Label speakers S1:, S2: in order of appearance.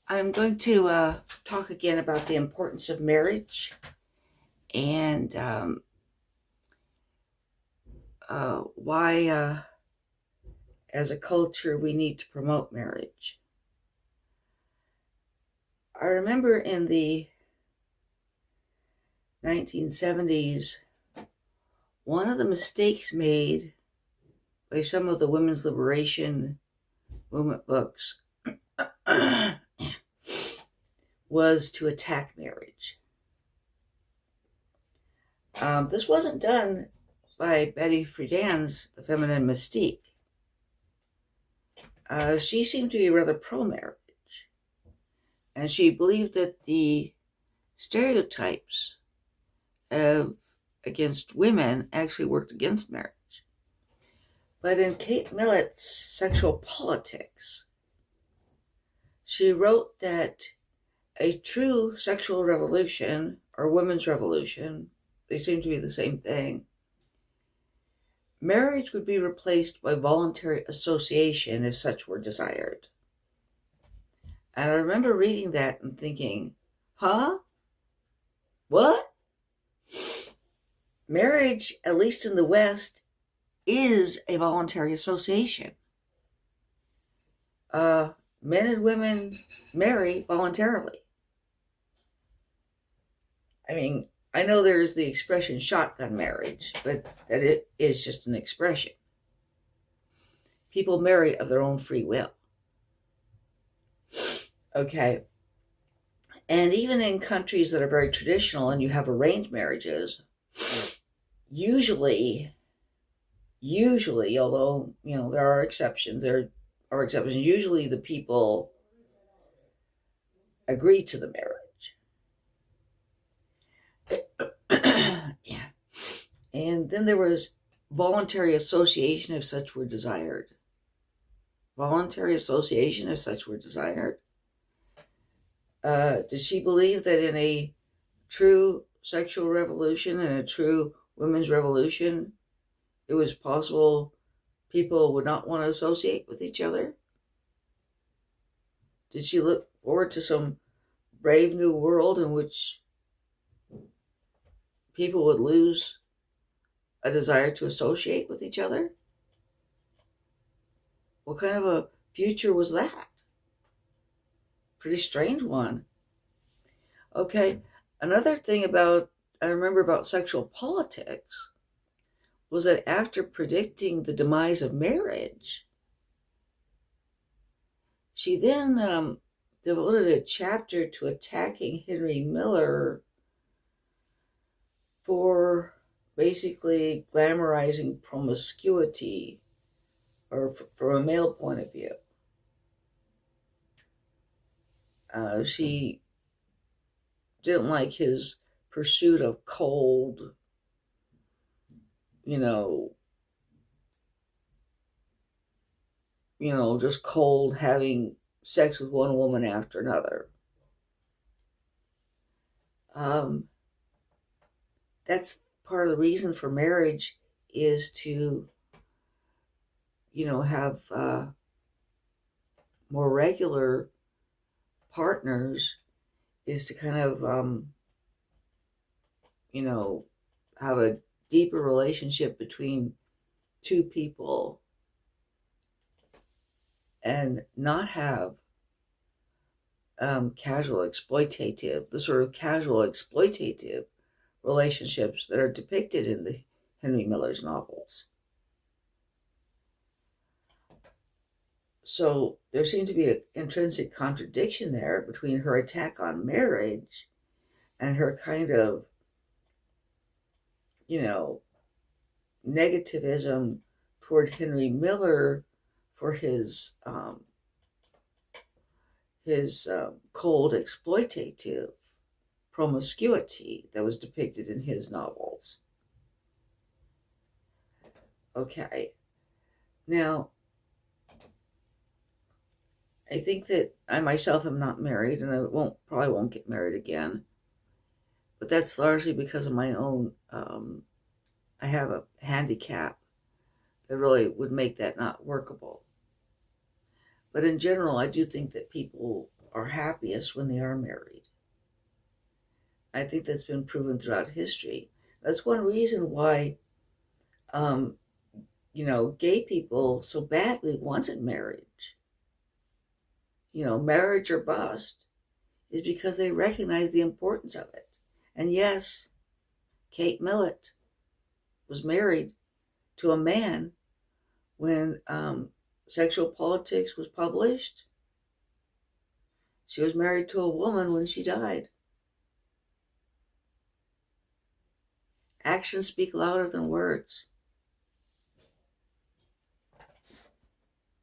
S1: I'm going to talk again about the importance of marriage and why, as a culture, we need to promote marriage. I remember in the 1970s, one of the mistakes made by some of the women's liberation movement books was to attack marriage. This wasn't done by Betty Friedan's The Feminine Mystique. She seemed to be rather pro-marriage, and she believed that the stereotypes against women actually worked against marriage. But in Kate Millett's Sexual Politics, she wrote that a true sexual revolution, or women's revolution, they seem to be the same thing, marriage would be replaced by voluntary association if such were desired. And I remember reading that and thinking, huh? What? Marriage, at least in the West, is a voluntary association. Men and women marry voluntarily. I mean, I know there's the expression shotgun marriage, but that it is just an expression. People marry of their own free will. Okay. And even in countries that are very traditional and you have arranged marriages, usually, although, there are exceptions, usually the people agree to the marriage. Yeah. And then there was voluntary association if such were desired. Voluntary association if such were desired. Did she believe that in a true sexual revolution and a true women's revolution, it was possible people would not want to associate with each other? Did she look forward to some brave new world in which people would lose a desire to associate with each other? What kind of a future was that? Pretty strange one. Okay, another thing I remember about Sexual Politics was that after predicting the demise of marriage, she then devoted a chapter to attacking Henry Miller for basically glamorizing promiscuity, or from a male point of view. She didn't like his pursuit of cold, just cold having sex with one woman after another. That's part of the reason for marriage is to, have more regular partners, is to kind of, have a deeper relationship between two people and not have the sort of casual exploitative relationships that are depicted in the Henry Miller's novels. So there seemed to be an intrinsic contradiction there between her attack on marriage and her kind of, negativism toward Henry Miller for his cold exploitative promiscuity that was depicted in his novels. Okay. Now, I think that I myself am not married, and I probably won't get married again. But that's largely because of my own, I have a handicap that really would make that not workable. But in general, I do think that people are happiest when they are married. I think that's been proven throughout history. That's one reason why, um, gay people so badly wanted marriage. Marriage or bust is because they recognize the importance of it. And yes, Kate Millett was married to a man when Sexual Politics was published. She was married to a woman when she died. Actions speak louder than words.